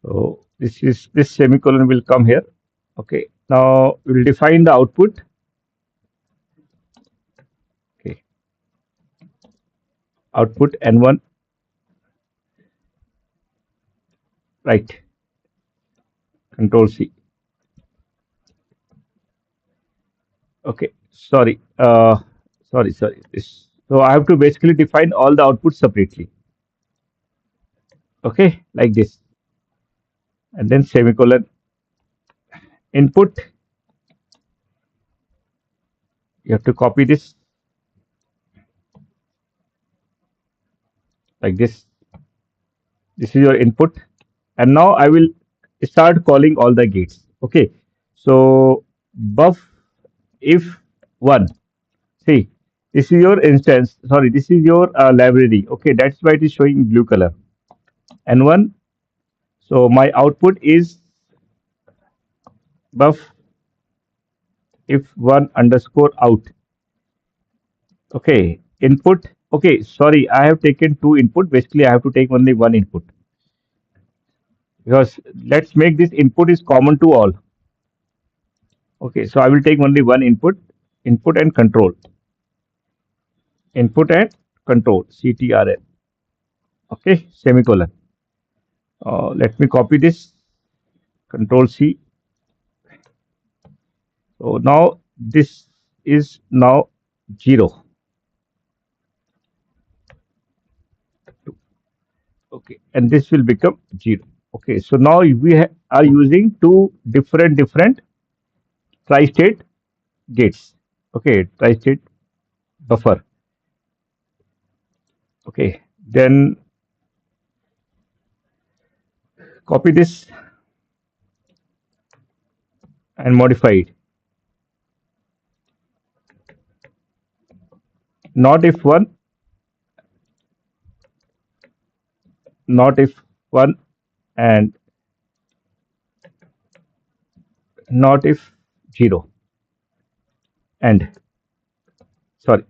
so this semicolon will come here. Okay, now we will define the output. Okay, output n1, right, control c. Okay, sorry, sorry. This, so I have to basically define all the outputs separately. Okay, like this, and then semicolon. Input, you have to copy this like this. This is your input, and now I will start calling all the gates. Okay, So buff if one. See, this is your instance. Sorry, this is your library. Okay, that's why it is showing blue color. And one. So my output is buff if one underscore out. Okay, input. Okay, sorry, I have taken two input. Basically, I have to take only one input because let's make this input is common to all. Okay, so I will take only one input, input and control, input and control, CTRL. Okay, semicolon. Let me copy this, control C. So now this is now 0. Okay, and this will become 0. Okay, so now we are using two different tri-state gates. Okay, tri-state buffer. Okay, then copy this and modify it. Not if one, not if one, and not if 0. And sorry,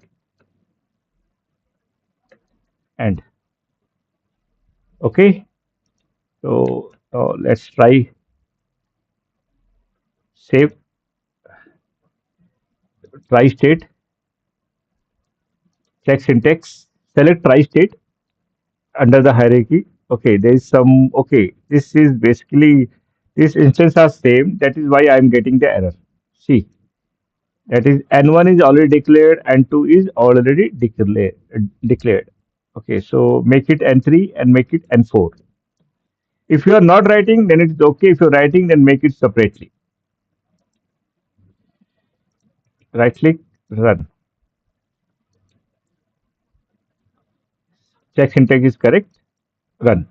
and okay. So let's try save tri-state, check syntax, select tri-state under the hierarchy. Okay, there is some, okay, this is basically, this instance are same. That is why I am getting the error. See, that is N1 is already declared, N2 is already declared. Okay, so make it N3 and make it N4. If you are not writing, then it's okay. If you're writing, then make it separately. Right click, run. Check syntax is correct, run.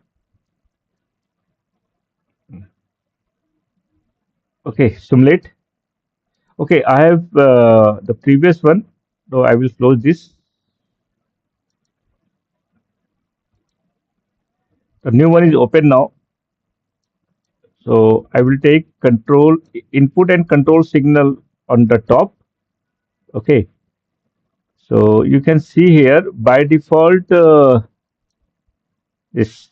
Okay, simulate. Okay, I have the previous one, so I will close this. The new one is open now. So I will take control input and control signal on the top. Okay. So you can see here by default this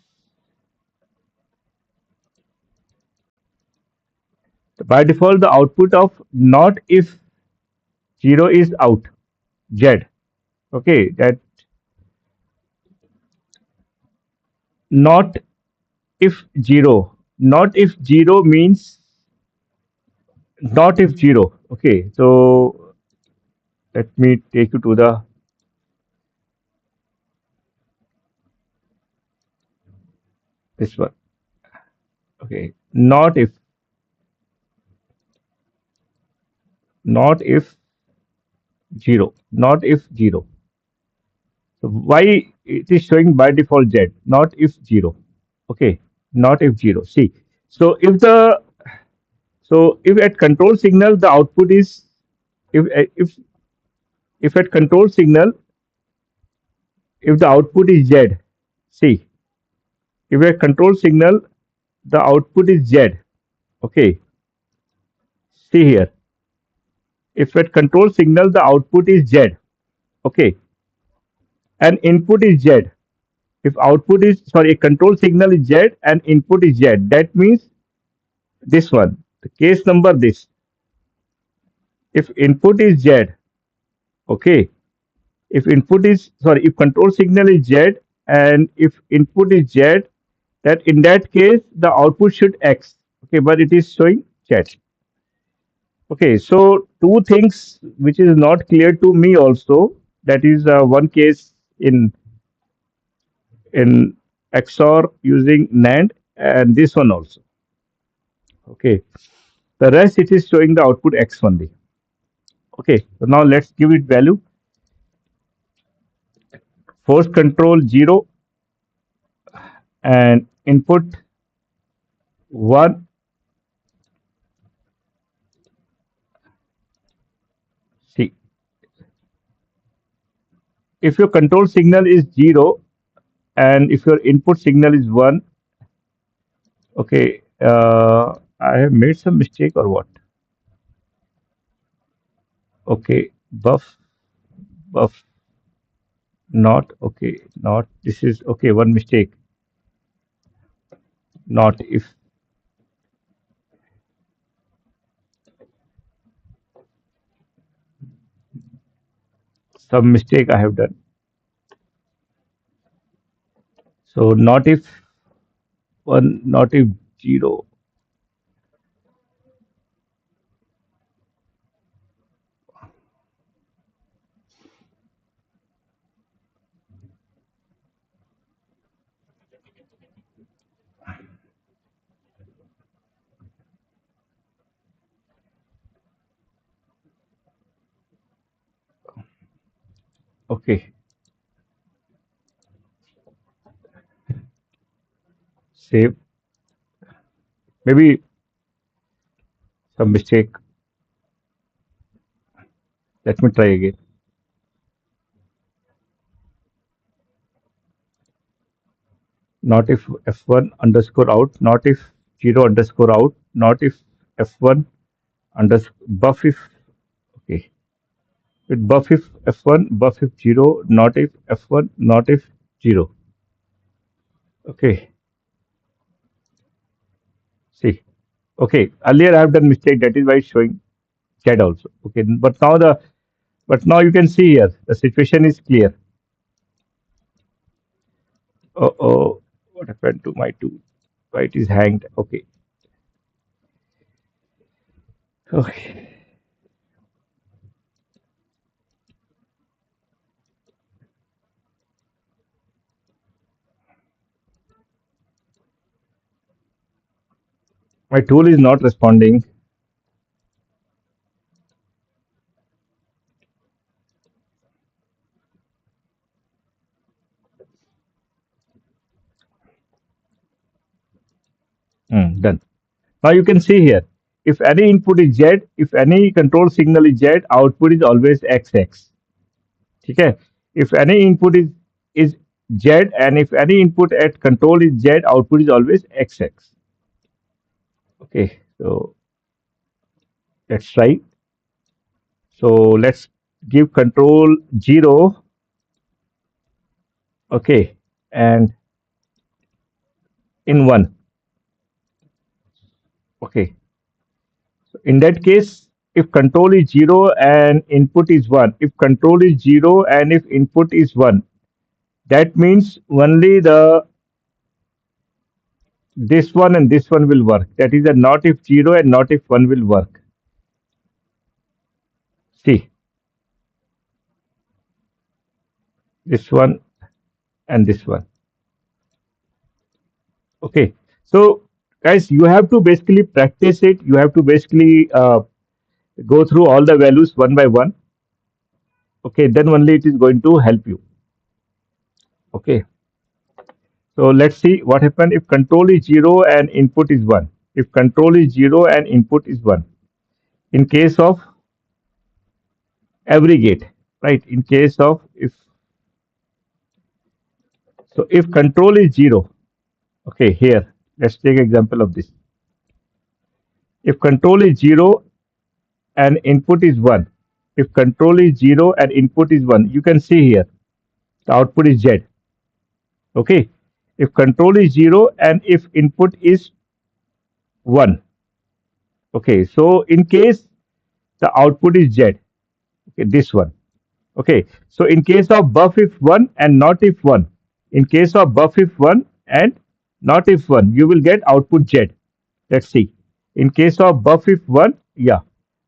by default the output of not if 0 is out Z. Okay, that not if 0. Not if 0 means not if 0. Okay, so let me take you to the this one. Okay, not if 0, not if 0. So why it is showing by default Z, not if 0. Okay, not if 0. See, so if at control signal the output is if if if at control signal if the output is Z, see, if at control signal the output is Z. Okay, see here, if at control signal the output is Z. Okay, and input is Z. If output is, sorry, a control signal is Z and input is Z, that means this one, the case number this. If input is Z, okay, if input is, sorry, if control signal is Z and if input is Z, that in that case the output should X. Okay, but it is showing Z. Okay, so two things which is not clear to me also. That is one case in XOR using NAND, and this one also. Okay, the rest it is showing the output X only. Okay, so now let's give it value. Force control 0 and input 1 if your control signal is 0 and if your input signal is 1, okay, I have made some mistake or what? Okay, buff, not, okay, not, this is, okay, one mistake, not if, some mistake I have done. So not if 1, not if 0. Okay, save, maybe some mistake. Let me try again. Not if f1 underscore out, not if 0 underscore out, not if f1 underscore buff if, okay, with buff if f1, buff if 0, not if f1, not if 0. Okay, see, okay, earlier I have done mistake, that is why it's showing Z also. Okay, but now you can see here the situation is clear. Oh, what happened to my tool? Why it is hanged? Okay, okay. My tool is not responding. Done. Now you can see here, if any input is Z, if any control signal is Z, output is always XX. Okay. If any input is Z and if any input at control is Z, output is always XX. Okay. So let's try. So let's give control 0. Okay. And in 1. Okay. So in that case, if control is 0 and input is 1, if control is 0 and if input is 1, that means only the this one and this one will work. That is a not if 0 and not if 1 will work. See, this one and this one. Okay. So, guys, you have to basically practice it. You have to basically go through all the values one by one. Okay. Then only it is going to help you. Okay. So, let's see what happens if control is 0 and input is 1. If control is 0 and input is 1. In case of every gate, right? In case of if control is 0, okay, here, let's take example of this. If control is 0 and input is 1, if control is 0 and input is 1, you can see here, the output is Z. Okay. If control is 0 and if input is 1, okay, so in case the output is Z, okay, this one. Okay, so in case of buff if 1 and not if 1, in case of buff if 1 and not if 1, you will get output Z. Let's see. In case of buff if 1, yeah,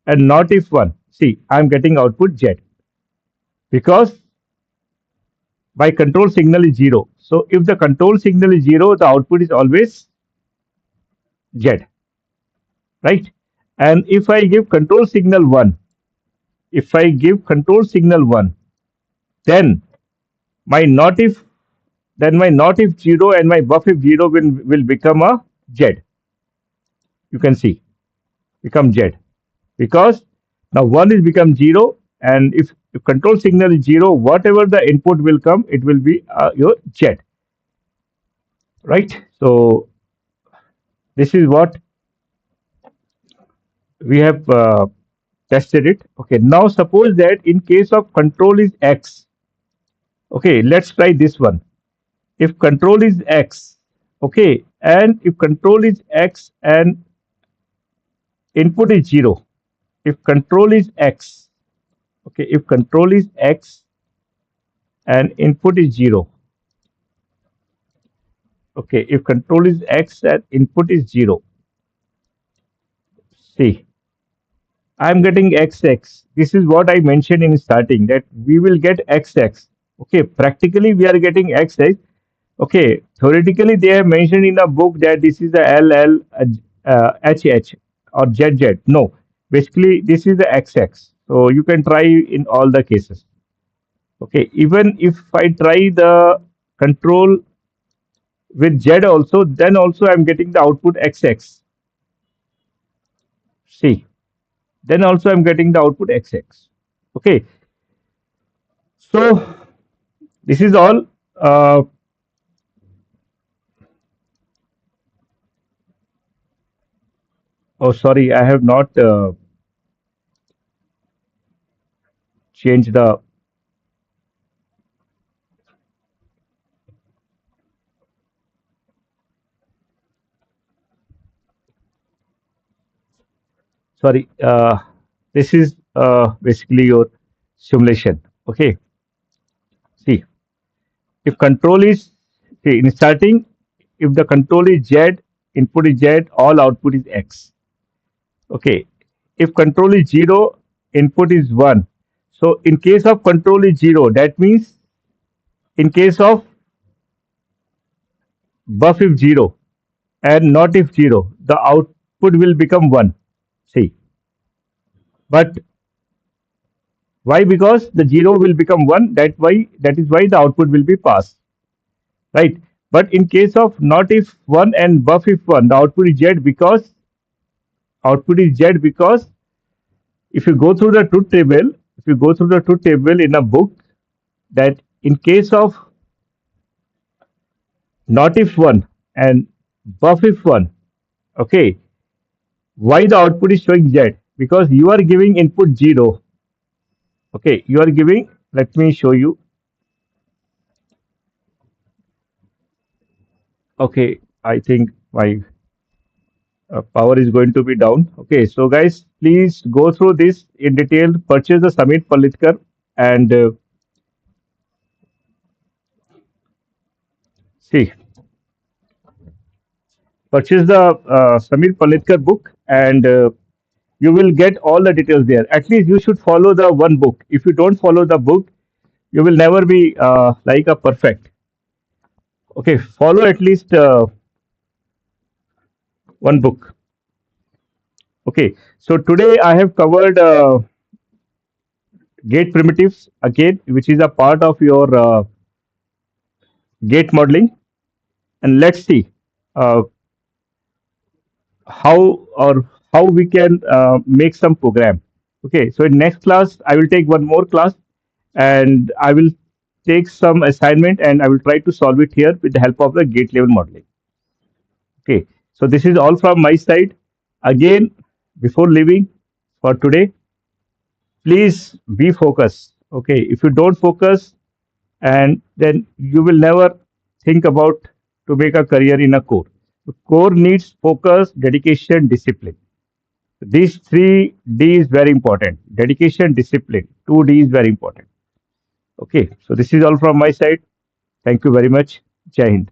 and not if 1, see, I'm getting output Z because my control signal is 0. So if the control signal is 0, the output is always Z, right? And if I give control signal 1, if I give control signal 1, then my not if then my not if 0 and my buff if 0 will become a Z. You can see, become Z because now 1 is become 0 and if If control signal is 0, whatever the input will come, it will be your Z, right? So this is what we have tested it. Okay, now suppose that in case of control is X, okay, let's try this one. If control is X, okay, and if control is X and input is 0, if control is X, okay, if control is X and input is 0, okay, if control is X and input is 0, see, I'm getting XX. This is what I mentioned in starting, that we will get XX. Okay, practically we are getting XX. Okay, theoretically they have mentioned in a book that this is the LL, HH or ZZ. No, basically this is the XX. So you can try in all the cases. Okay, even if I try the control with Z also, then also I'm getting the output XX. See, then also I'm getting the output XX. Okay, so this is all. Oh, sorry, I have not changed the. Sorry, this is basically your simulation. Okay, see, if control is, see, in starting, if the control is Z, input is Z, all output is X. Okay, if control is 0, input is 1. So in case of control is 0, that means in case of buff if 0 and not if 0, the output will become 1. See, but why? Because the 0 will become 1. That is why the output will be passed, right? But in case of not if 1 and buff if 1, the output is Z because if you go through the truth table, if you go through the truth table in a book, that in case of not if 1 and buff if 1, okay, why the output is showing Z? Because you are giving input 0. Okay, you are giving, let me show you. Okay, I think my power is going to be down. Okay, so guys, please go through this in detail. Purchase the Samit Palitkar and see, purchase the Samir Palitkar book and you will get all the details there. At least you should follow the one book. If you don't follow the book, you will never be like a perfect. Okay, follow at least one book. Okay, so today I have covered gate primitives again, which is a part of your gate modeling. And let's see uh, how or how we can make some program. Okay, so in next class I will take one more class and I will take some assignment and I will try to solve it here with the help of the gate level modeling. Okay, so this is all from my side. Again, before leaving for today, please be focused. Okay, if you don't focus, and then you will never think about to make a career in a core. The core needs focus, dedication, discipline. These three D is very important. Dedication, discipline. 2D is very important. Okay, so this is all from my side. Thank you very much. Jai Hind.